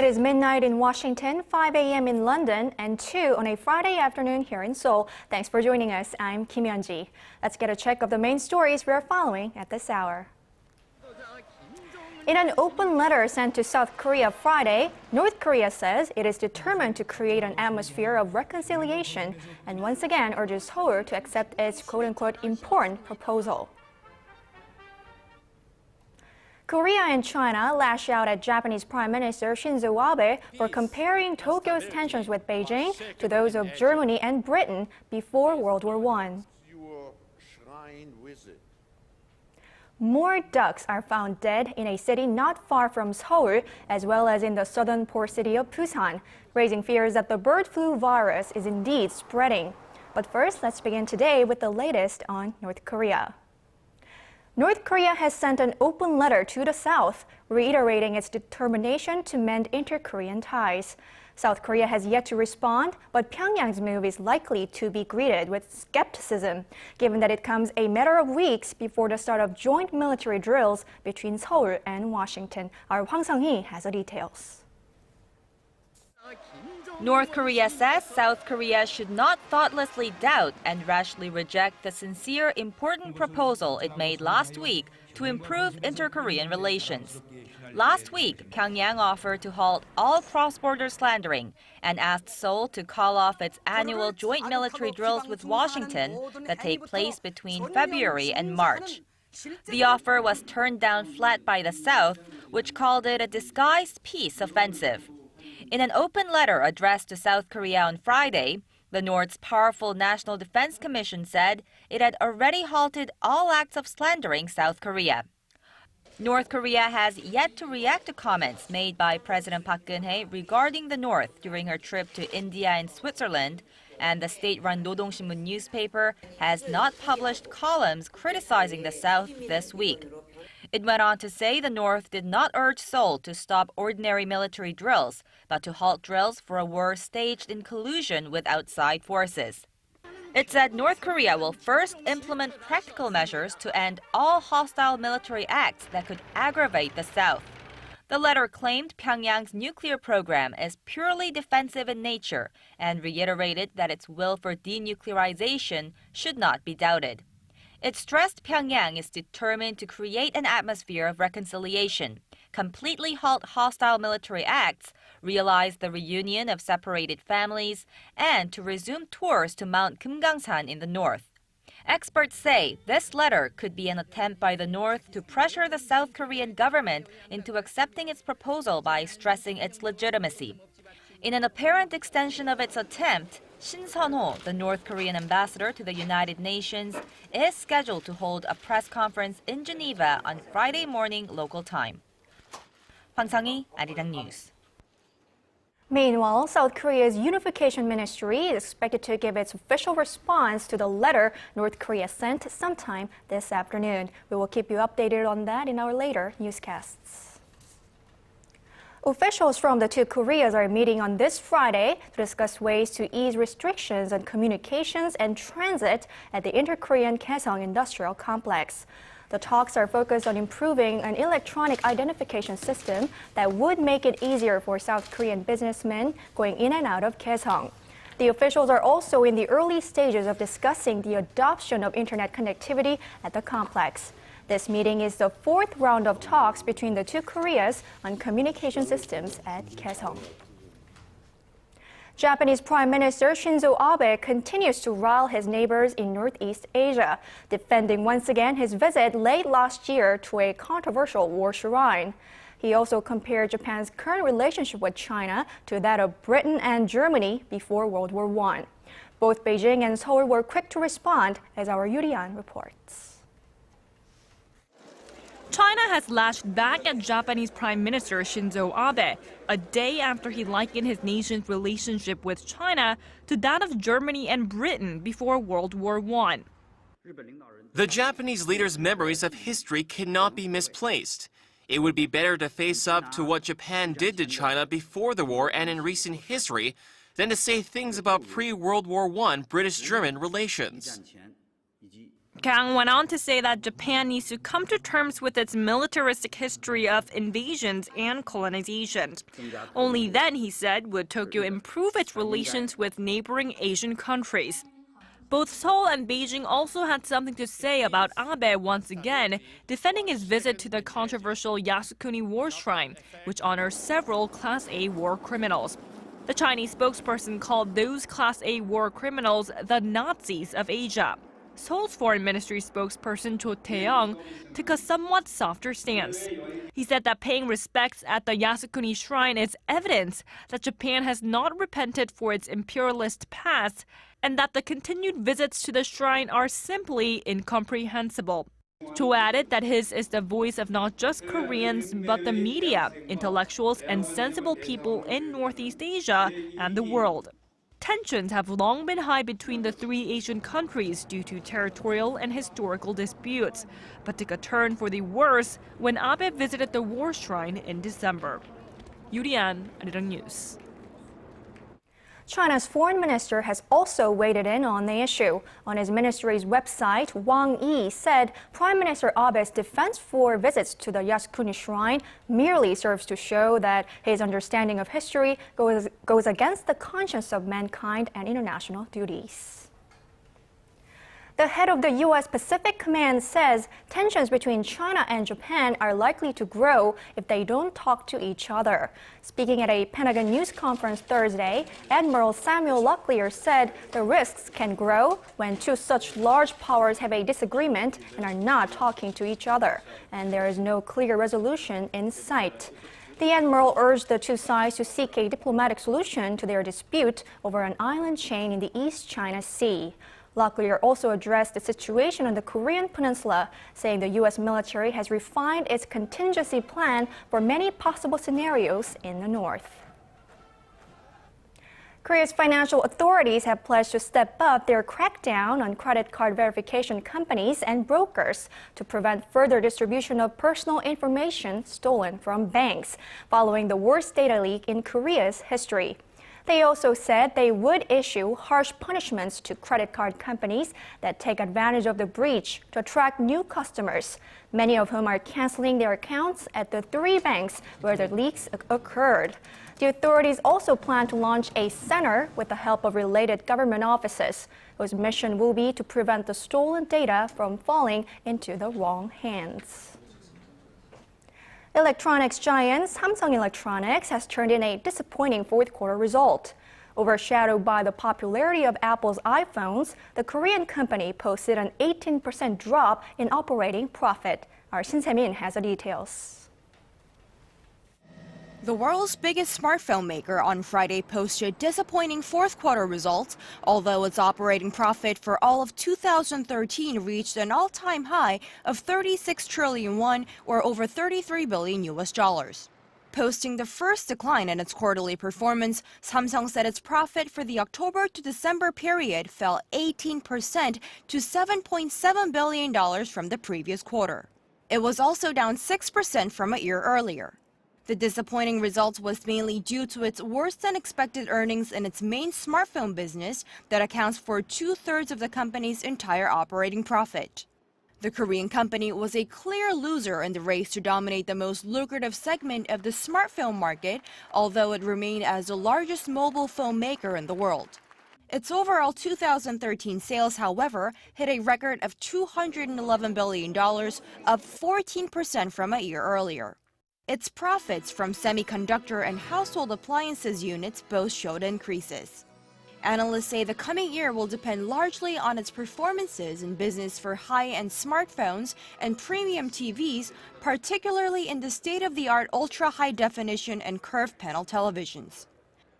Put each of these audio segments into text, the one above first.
It is midnight in Washington, 5 a.m. in London, and 2 on a Friday afternoon here in Seoul. Thanks for joining us. I'm Kim Hyun-ji. Let's get a check of the main stories we are following at this hour. In an open letter sent to South Korea Friday, North Korea says it is determined to create an atmosphere of reconciliation and once again urges Seoul to accept its quote-unquote important proposal. Korea and China lash out at Japanese Prime Minister Shinzo Abe for comparing Tokyo's tensions with Beijing to those of Germany and Britain before World War I. More ducks are found dead in a city not far from Seoul, as well as in the southern port city of Busan, raising fears that the bird flu virus is indeed spreading. But first, let's begin today with the latest on North Korea. North Korea has sent an open letter to the South, reiterating its determination to mend inter-Korean ties. South Korea has yet to respond, but Pyongyang's move is likely to be greeted with skepticism, given that it comes a matter of weeks before the start of joint military drills between Seoul and Washington. Our Hwang Sang-hee has the details. North Korea says South Korea should not thoughtlessly doubt and rashly reject the sincere, important proposal it made last week to improve inter-Korean relations. Last week, Pyongyang offered to halt all cross-border slandering and asked Seoul to call off its annual joint military drills with Washington that take place between February and March. The offer was turned down flat by the South, which called it a disguised peace offensive. In an open letter addressed to South Korea on Friday, the North's powerful National Defense Commission said it had already halted all acts of slandering South Korea. North Korea has yet to react to comments made by President Park Geun-hye regarding the North during her trip to India and Switzerland, and the state-run Rodong Sinmun newspaper has not published columns criticizing the South this week. It went on to say the North did not urge Seoul to stop ordinary military drills, but to halt drills for a war staged in collusion with outside forces. It said North Korea will first implement practical measures to end all hostile military acts that could aggravate the South. The letter claimed Pyongyang's nuclear program is purely defensive in nature and reiterated that its will for denuclearization should not be doubted. It stressed Pyongyang is determined to create an atmosphere of reconciliation, completely halt hostile military acts, realize the reunion of separated families, and to resume tours to Mount Kumgangsan in the north. Experts say this letter could be an attempt by the North to pressure the South Korean government into accepting its proposal by stressing its legitimacy. In an apparent extension of its attempt, Shin Sun-ho, the North Korean ambassador to the United Nations, is scheduled to hold a press conference in Geneva on Friday morning local time. Hwang Sang-hee, ARIRANG News. Meanwhile, South Korea's Unification Ministry is expected to give its official response to the letter North Korea sent sometime this afternoon. We will keep you updated on that in our later newscasts. Officials from the two Koreas are meeting on this Friday to discuss ways to ease restrictions on communications and transit at the inter-Korean Kaesong industrial complex. The talks are focused on improving an electronic identification system that would make it easier for South Korean businessmen going in and out of Kaesong. The officials are also in the early stages of discussing the adoption of internet connectivity at the complex. This meeting is the fourth round of talks between the two Koreas on communication systems at Kaesong. Japanese Prime Minister Shinzo Abe continues to rile his neighbors in Northeast Asia, defending once again his visit late last year to a controversial war shrine. He also compared Japan's current relationship with China to that of Britain and Germany before World War I. Both Beijing and Seoul were quick to respond, as our Yurian reports. China has lashed back at Japanese Prime Minister Shinzo Abe a day after he likened his nation's relationship with China to that of Germany and Britain before World War I. The Japanese leader's memories of history cannot be misplaced. It would be better to face up to what Japan did to China before the war and in recent history than to say things about pre-World War I British-German relations. Kang went on to say that Japan needs to come to terms with its militaristic history of invasions and colonizations. Only then, he said, would Tokyo improve its relations with neighboring Asian countries. Both Seoul and Beijing also had something to say about Abe once again, defending his visit to the controversial Yasukuni War Shrine, which honors several Class A war criminals. The Chinese spokesperson called those Class A war criminals the Nazis of Asia. Seoul's foreign ministry spokesperson Cho Tae-young took a somewhat softer stance. He said that paying respects at the Yasukuni Shrine is evidence that Japan has not repented for its imperialist past and that the continued visits to the shrine are simply incomprehensible. Cho added that his is the voice of not just Koreans, but the media, intellectuals, and sensible people in Northeast Asia and the world. Tensions have long been high between the three Asian countries due to territorial and historical disputes, but took a turn for the worse when Abe visited the war shrine in December. Yuri-an, ARIRANG News. China's foreign minister has also weighed in on the issue. On his ministry's website, Wang Yi said Prime Minister Abe's defense for visits to the Yasukuni Shrine merely serves to show that his understanding of history goes against the conscience of mankind and international duties. The head of the U.S. Pacific Command says tensions between China and Japan are likely to grow if they don't talk to each other. Speaking at a Pentagon news conference Thursday, Admiral Samuel Locklear said the risks can grow when two such large powers have a disagreement and are not talking to each other, and there is no clear resolution in sight. The admiral urged the two sides to seek a diplomatic solution to their dispute over an island chain in the East China Sea. Locklear also addressed the situation on the Korean peninsula, saying the U.S. military has refined its contingency plan for many possible scenarios in the north. Korea's financial authorities have pledged to step up their crackdown on credit card verification companies and brokers to prevent further distribution of personal information stolen from banks, following the worst data leak in Korea's history. They also said they would issue harsh punishments to credit card companies that take advantage of the breach to attract new customers, many of whom are canceling their accounts at the three banks where the leaks occurred. The authorities also plan to launch a center with the help of related government offices, whose mission will be to prevent the stolen data from falling into the wrong hands. Electronics giant Samsung Electronics has turned in a disappointing fourth-quarter result. Overshadowed by the popularity of Apple's iPhones, the Korean company posted an 18% drop in operating profit. Our Shin Se-min has the details. The world's biggest smartphone maker on Friday posted disappointing fourth-quarter results, although its operating profit for all of 2013 reached an all-time high of 36 trillion won, or over $33 billion. Posting the first decline in its quarterly performance, Samsung said its profit for the October to December period fell 18% to $7.7 billion from the previous quarter. It was also down 6% from a year earlier. The disappointing result was mainly due to its worse-than-expected earnings in its main smartphone business that accounts for two-thirds of the company's entire operating profit. The Korean company was a clear loser in the race to dominate the most lucrative segment of the smartphone market, although it remained as the largest mobile phone maker in the world. Its overall 2013 sales, however, hit a record of $211 billion, up 14% from a year earlier. Its profits from semiconductor and household appliances units both showed increases. Analysts say the coming year will depend largely on its performances in business for high-end smartphones and premium TVs, particularly in the state-of-the-art ultra-high definition and curved panel televisions.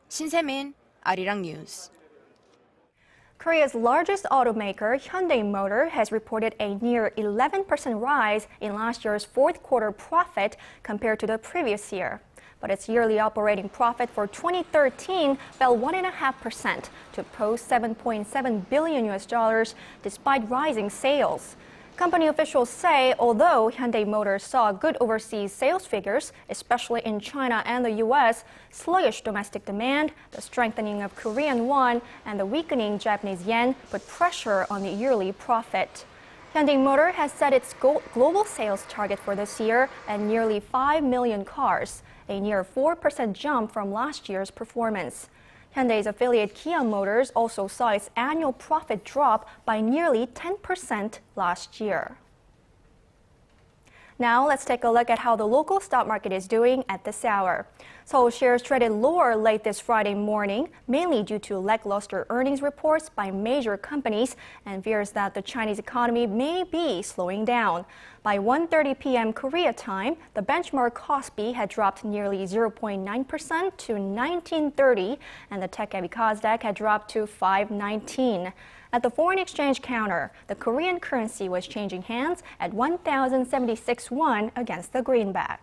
Shin Se-min, ARIRANG News. Korea's largest automaker, Hyundai Motor, has reported a near 11% rise in last year's fourth-quarter profit compared to the previous year. But its yearly operating profit for 2013 fell 1.5% to post $7.7 billion despite rising sales. Company officials say although Hyundai Motor saw good overseas sales figures, especially in China and the U.S., sluggish domestic demand, the strengthening of Korean won, and the weakening Japanese yen put pressure on the yearly profit. Hyundai Motor has set its global sales target for this year at nearly 5 million cars, a near 4% jump from last year's performance. Hyundai's affiliate Kia Motors also saw its annual profit drop by nearly 10% last year. Now let's take a look at how the local stock market is doing at this hour. Seoul shares traded lower late this Friday morning, mainly due to lackluster earnings reports by major companies and fears that the Chinese economy may be slowing down. By 1:30 p.m. Korea time, the benchmark Kospi had dropped nearly 0.9% to 1930, and the tech-heavy Kosdaq had dropped to 519. At the foreign exchange counter, the Korean currency was changing hands at 1,076 won against the greenback.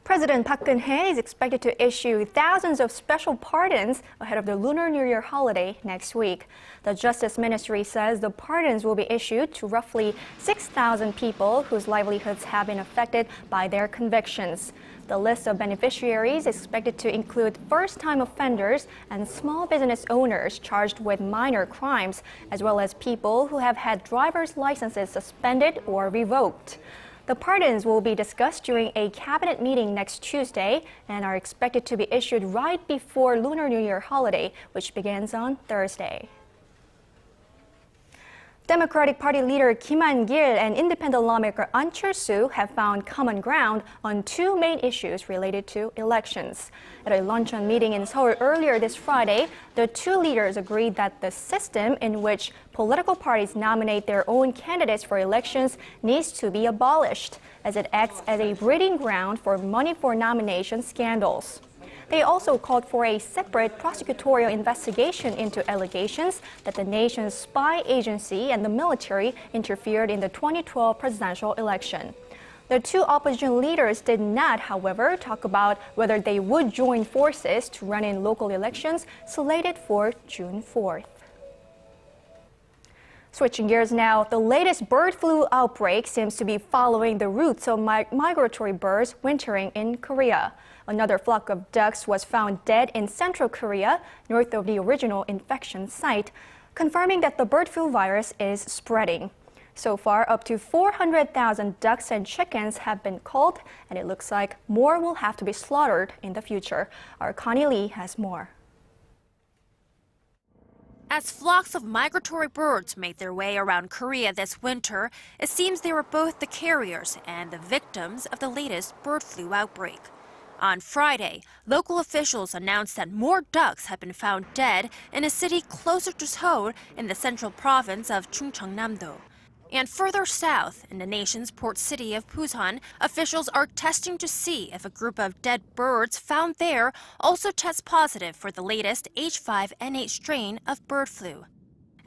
President Park Geun-hye is expected to issue thousands of special pardons ahead of the Lunar New Year holiday next week. The Justice Ministry says the pardons will be issued to roughly 6,000 people whose livelihoods have been affected by their convictions. The list of beneficiaries is expected to include first-time offenders and small business owners charged with minor crimes, as well as people who have had driver's licenses suspended or revoked. The pardons will be discussed during a cabinet meeting next Tuesday and are expected to be issued right before Lunar New Year holiday, which begins on Thursday. Democratic Party leader Kim Han-gil and independent lawmaker An Chul-soo have found common ground on two main issues related to elections. At a luncheon meeting in Seoul earlier this Friday, the two leaders agreed that the system in which political parties nominate their own candidates for elections needs to be abolished, as it acts as a breeding ground for money for nomination scandals. They also called for a separate prosecutorial investigation into allegations that the nation's spy agency and the military interfered in the 2012 presidential election. The two opposition leaders did not, however, talk about whether they would join forces to run in local elections slated for June 4th. Switching gears now, the latest bird flu outbreak seems to be following the routes of migratory birds wintering in Korea. Another flock of ducks was found dead in central Korea, north of the original infection site, confirming that the bird flu virus is spreading. So far, up to 400,000 ducks and chickens have been culled, and it looks like more will have to be slaughtered in the future. Our Connie Lee has more. As flocks of migratory birds made their way around Korea this winter, it seems they were both the carriers and the victims of the latest bird flu outbreak. On Friday, local officials announced that more ducks had been found dead in a city closer to Seoul in the central province of Chungcheongnam-do. And further south, in the nation's port city of Busan, officials are testing to see if a group of dead birds found there also test positive for the latest H5N8 strain of bird flu.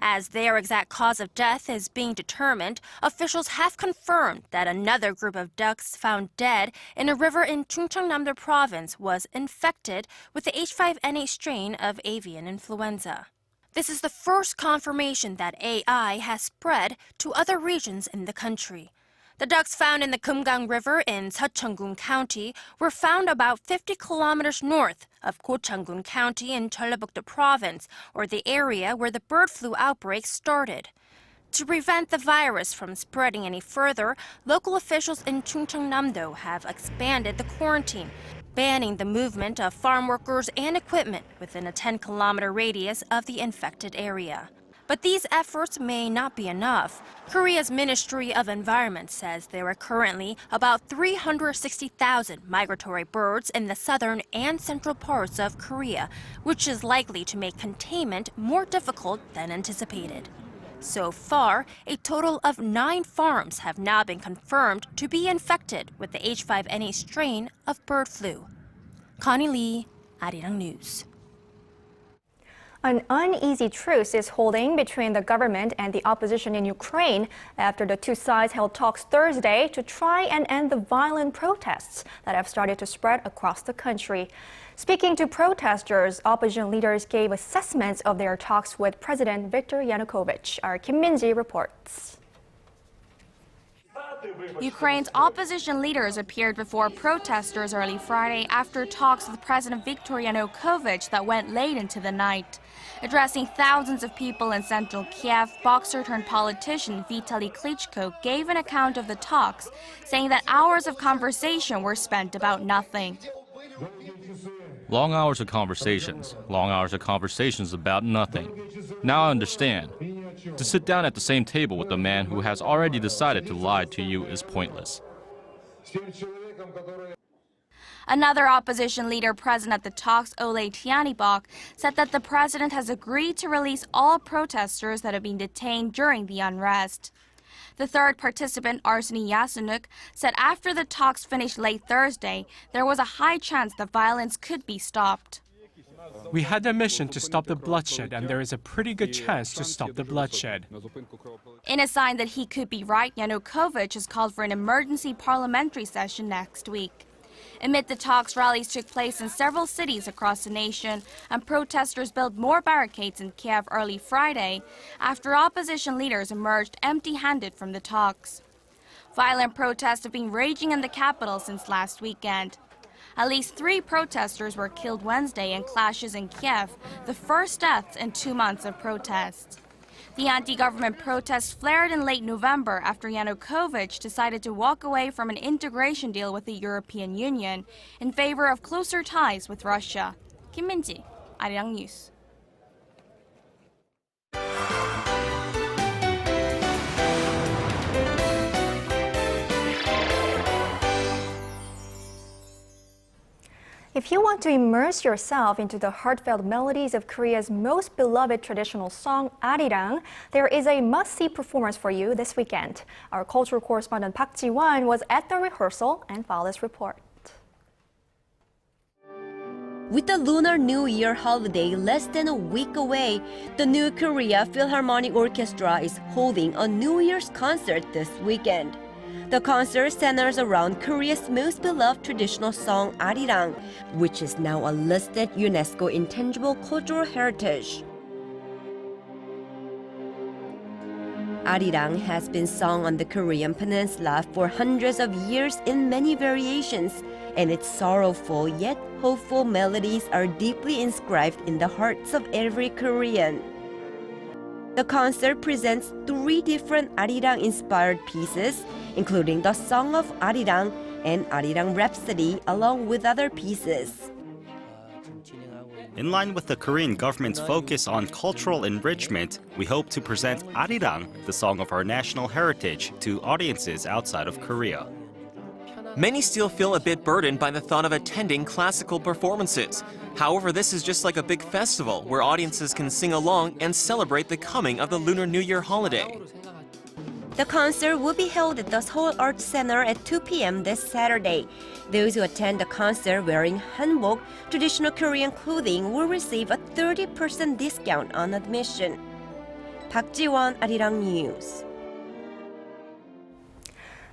As their exact cause of death is being determined, officials have confirmed that another group of ducks found dead in a river in Chungcheongnam-do province was infected with the H5N8 strain of avian influenza. This is the first confirmation that AI has spread to other regions in the country. The ducks found in the Kumgang River in Secheon-gun County were found about 50 kilometers north of Gocheon-gun County in Jeollabuk-do Province, or the area where the bird flu outbreak started. To prevent the virus from spreading any further, local officials in Chungcheongnam-do have expanded the quarantine, banning the movement of farm workers and equipment within a 10-kilometer radius of the infected area. But these efforts may not be enough. Korea's Ministry of Environment says there are currently about 360,000 migratory birds in the southern and central parts of Korea, which is likely to make containment more difficult than anticipated. So far, a total of 9 farms have now been confirmed to be infected with the H5N8 strain of bird flu. Connie Lee, ARIRANG News. An uneasy truce is holding between the government and the opposition in Ukraine after the two sides held talks Thursday to try and end the violent protests that have started to spread across the country. Speaking to protesters, opposition leaders gave assessments of their talks with President Viktor Yanukovych. Our Kim Min-ji reports. Ukraine's opposition leaders appeared before protesters early Friday after talks with President Viktor Yanukovych that went late into the night. Addressing thousands of people in central Kiev, boxer-turned-politician Vitaly Klitschko gave an account of the talks, saying that hours of conversation were spent about nothing. Long hours of conversations about nothing. Now I understand. To sit down at the same table with a man who has already decided to lie to you is pointless. Another opposition leader present at the talks, Ole Tianibok, said that the president has agreed to release all protesters that have been detained during the unrest. The third participant, Arseny Yasenuk, said after the talks finished late Thursday, there was a high chance the violence could be stopped. We had a mission to stop the bloodshed, and there is a pretty good chance to stop the bloodshed. In a sign that he could be right, Yanukovych has called for an emergency parliamentary session next week. Amid the talks, rallies took place in several cities across the nation, and protesters built more barricades in Kiev early Friday after opposition leaders emerged empty-handed from the talks. Violent protests have been raging in the capital since last weekend. At least 3 protesters were killed Wednesday in clashes in Kiev, the first deaths in 2 months of protests. The anti-government protests flared in late November after Yanukovych decided to walk away from an integration deal with the European Union in favor of closer ties with Russia. Kim Min-ji, ARIRANG News. If you want to immerse yourself into the heartfelt melodies of Korea's most beloved traditional song, ARIRANG, there is a must-see performance for you this weekend. Our cultural correspondent Park Ji-won was at the rehearsal and filed this report. With the Lunar New Year holiday less than a week away, the New Korea Philharmonic Orchestra is holding a New Year's concert this weekend. The concert centers around Korea's most beloved traditional song, ARIRANG, which is now a listed UNESCO Intangible Cultural Heritage. ARIRANG has been sung on the Korean peninsula for hundreds of years in many variations, and its sorrowful yet hopeful melodies are deeply inscribed in the hearts of every Korean. The concert presents 3 different ARIRANG-inspired pieces, including the Song of ARIRANG and ARIRANG Rhapsody, along with other pieces. In line with the Korean government's focus on cultural enrichment, we hope to present ARIRANG, the song of our national heritage, to audiences outside of Korea. Many still feel a bit burdened by the thought of attending classical performances. However, this is just like a big festival where audiences can sing along and celebrate the coming of the Lunar New Year holiday. The concert will be held at the Seoul Arts Center at 2 p.m. this Saturday. Those who attend the concert wearing hanbok, traditional Korean clothing, will receive a 30% discount on admission. Park Ji-won, ARIRANG News.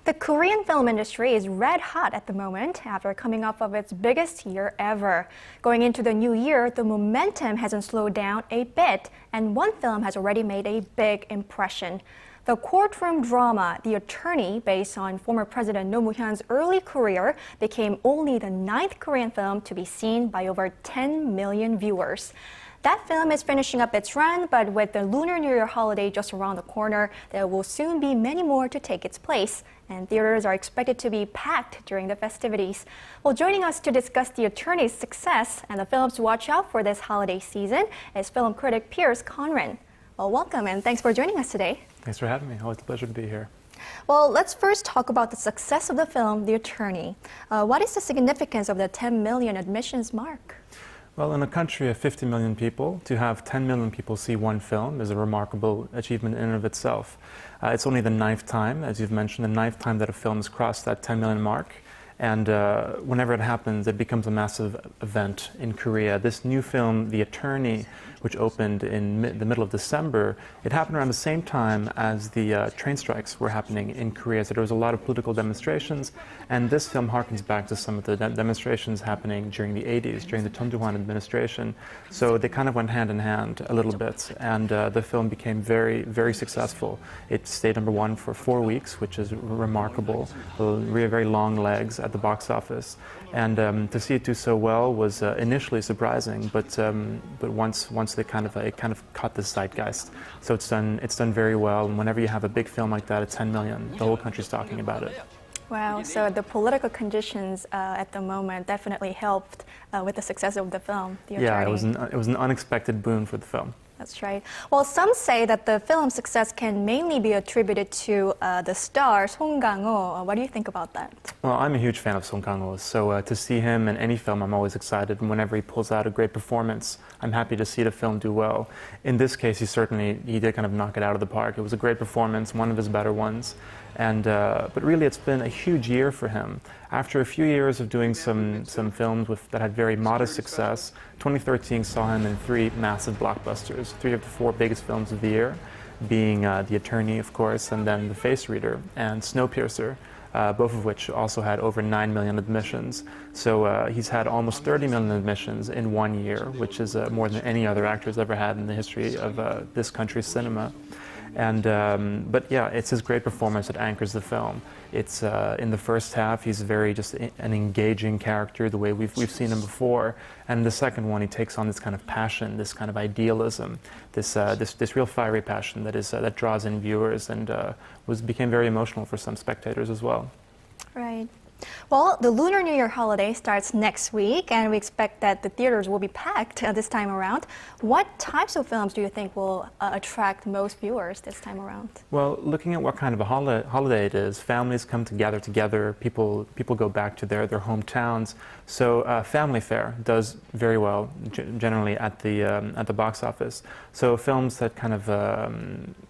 The Korean film industry is red hot at the moment after coming off of its biggest year ever. Going into the new year, the momentum hasn't slowed down a bit, and one film has already made a big impression. The courtroom drama, The Attorney, based on former President Roh Moo-hyun's early career, became only the 9th Korean film to be seen by over 10 million viewers. That film is finishing up its run, but with the Lunar New Year holiday just around the corner, there will soon be many more to take its place, and theaters are expected to be packed during the festivities. Well, joining us to discuss The Attorney's success and the films to watch out for this holiday season is film critic Pierce Conran. Well, welcome and thanks for joining us today. Thanks for having me. Always a pleasure to be here. Well, let's first talk about the success of the film, The Attorney. What is the significance of the 10 million admissions mark? Well, in a country of 50 million people, to have 10 million people see one film is a remarkable achievement in and of itself. It's only the 9th time, as you've mentioned, the 9th time that a film has crossed that 10 million mark. And whenever it happens, it becomes a massive event in Korea. This new film, The Attorney, which opened in the middle of December, it happened around the same time as the train strikes were happening in Korea. So there was a lot of political demonstrations, and this film harkens back to some of the demonstrations happening during the 80s, during the Chun Doo-hwan administration. So they kind of went hand in hand a little bit, and the film became very, very successful. It stayed #1 for 4 weeks, which is remarkable. Very long legs at the box office, and to see it do so well was initially surprising, but once they it kind of caught the zeitgeist. So it's done very well, and whenever you have a big film like that at 10 million, the whole country's talking about it. Wow, so the political conditions at the moment definitely helped with the success of the film, The Attorney. Yeah, it was an unexpected boon for the film. That's right. Well, some say that the film's success can mainly be attributed to the star Song Kang-ho. What do you think about that? Well, I'm a huge fan of Song Kang-ho, so to see him in any film, I'm always excited. And whenever he pulls out a great performance, I'm happy to see the film do well. In this case, he did kind of knock it out of the park. It was a great performance, one of his better ones. And but really, it's been a huge year for him. After a few years of doing some films that had very modest success, 2013 saw him in 3 massive blockbusters, 3 of the 4 biggest films of the year, being The Attorney, of course, and then The Face Reader and Snowpiercer, both of which also had over 9 million admissions. So he's had almost 30 million admissions in 1 year, which is more than any other actor's ever had in the history of this country's cinema. And but yeah, it's his great performance that anchors the film. It's in the first half, he's very just an engaging character, the way we've seen him before. And in the second one, he takes on this kind of passion, this kind of idealism, this real fiery passion that draws in viewers and became very emotional for some spectators as well. Right. Well, the Lunar New Year holiday starts next week, and we expect that the theaters will be packed this time around. What types of films do you think will attract most viewers this time around? Well, looking at what kind of a holiday it is, families come together, people go back to their hometowns. So family fare does very well generally at the box office. So films that kind of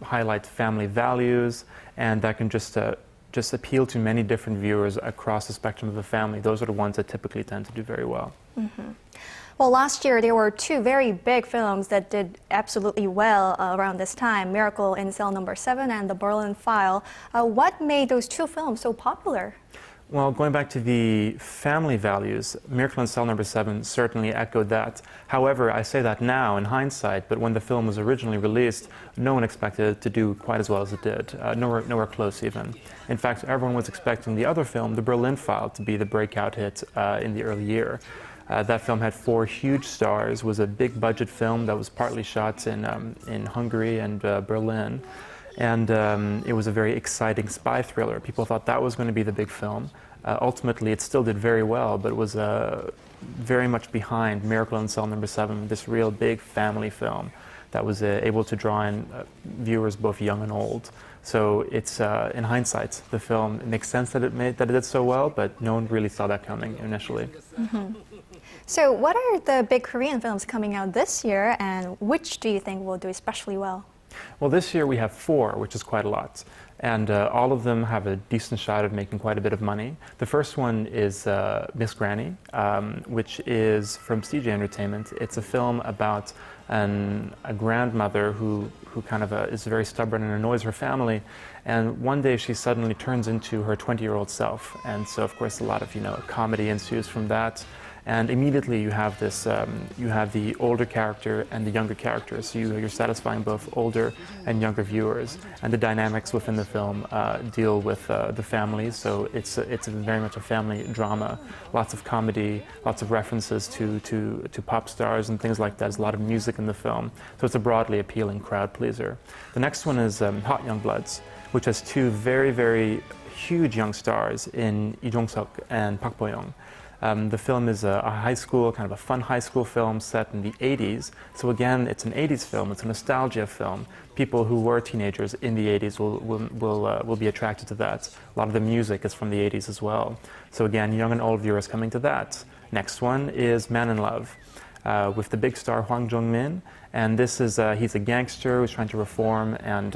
highlight family values and that can just appeal to many different viewers across the spectrum of the family. Those are the ones that typically tend to do very well. Mm-hmm. Well, last year there were 2 very big films that did absolutely well around this time, Miracle in Cell Number 7 and The Berlin File. What made those 2 films so popular? Well, going back to the family values, Miracle in Cell Number 7 certainly echoed that. However, I say that now in hindsight, but when the film was originally released, no one expected it to do quite as well as it did, nowhere close even. In fact, everyone was expecting the other film, The Berlin File, to be the breakout hit in the early year. That film had 4 huge stars, was a big budget film that was partly shot in Hungary and Berlin. And it was a very exciting spy thriller. People thought that was going to be the big film. Ultimately, it still did very well, but it was very much behind Miracle in Cell Number 7, this real big family film that was able to draw in viewers both young and old. So it's, in hindsight, the film, it makes sense that it did so well, but no one really saw that coming initially. Mm-hmm. So what are the big Korean films coming out this year, and which do you think will do especially well? Well, this year we have 4, which is quite a lot. And all of them have a decent shot of making quite a bit of money. The first one is Miss Granny, which is from CJ Entertainment. It's a film about a grandmother who kind of is very stubborn and annoys her family. And one day she suddenly turns into her 20-year-old self. And so, of course, a lot of comedy ensues from that. And immediately you have this, you have the older character and the younger character, so you're satisfying both older and younger viewers. And the dynamics within the film deal with the families, so it's very much a family drama. Lots of comedy, lots of references to pop stars and things like that. There's a lot of music in the film, so it's a broadly appealing crowd pleaser. The next one is Hot Young Bloods, which has 2 very, very huge young stars in Lee Jong-suk and Park Bo-young. The film is a high school, kind of a fun high school film set in the 80s. So again, it's an 80s film, it's a nostalgia film. People who were teenagers in the 80s will be attracted to that. A lot of the music is from the 80s as well. So again, young and old viewers coming to that. Next one is Man in Love, with the big star Hwang Jung-min. And this is, he's a gangster who's trying to reform and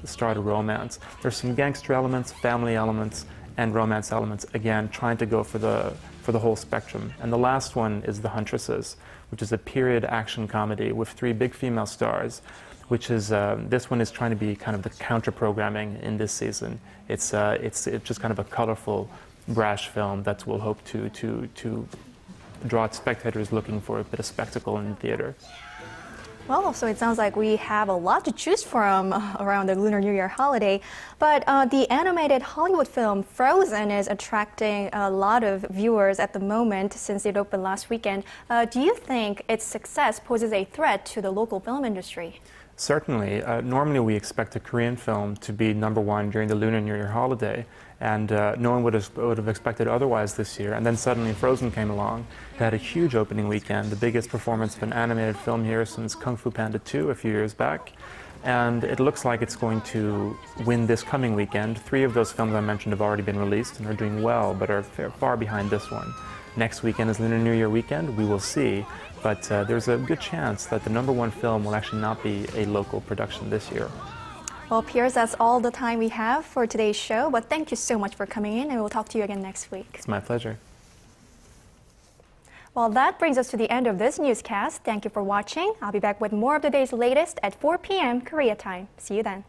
start a romance. There's some gangster elements, family elements, and romance elements. Again, trying to go for the whole spectrum. And the last one is The Huntresses, which is a period action comedy with 3 big female stars, which is, this one is trying to be kind of the counter-programming in this season. It's just kind of a colorful, brash film that will hope to draw spectators looking for a bit of spectacle in the theater. Well, so it sounds like we have a lot to choose from around the Lunar New Year holiday. But the animated Hollywood film Frozen is attracting a lot of viewers at the moment since it opened last weekend. Do you think its success poses a threat to the local film industry? Certainly. Normally we expect a Korean film to be #1 during the Lunar New Year holiday, and no one would have expected otherwise this year. And then suddenly Frozen came along. It had a huge opening weekend, the biggest performance of an animated film here since Kung Fu Panda 2 a few years back. And it looks like it's going to win this coming weekend. 3 of those films I mentioned have already been released and are doing well, but are far behind this one. Next weekend is Lunar New Year weekend. We will see. But there's a good chance that the #1 film will actually not be a local production this year. Well, Pierce, that's all the time we have for today's show. But thank you so much for coming in, and we'll talk to you again next week. It's my pleasure. Well, that brings us to the end of this newscast. Thank you for watching. I'll be back with more of the day's latest at 4 p.m. Korea time. See you then.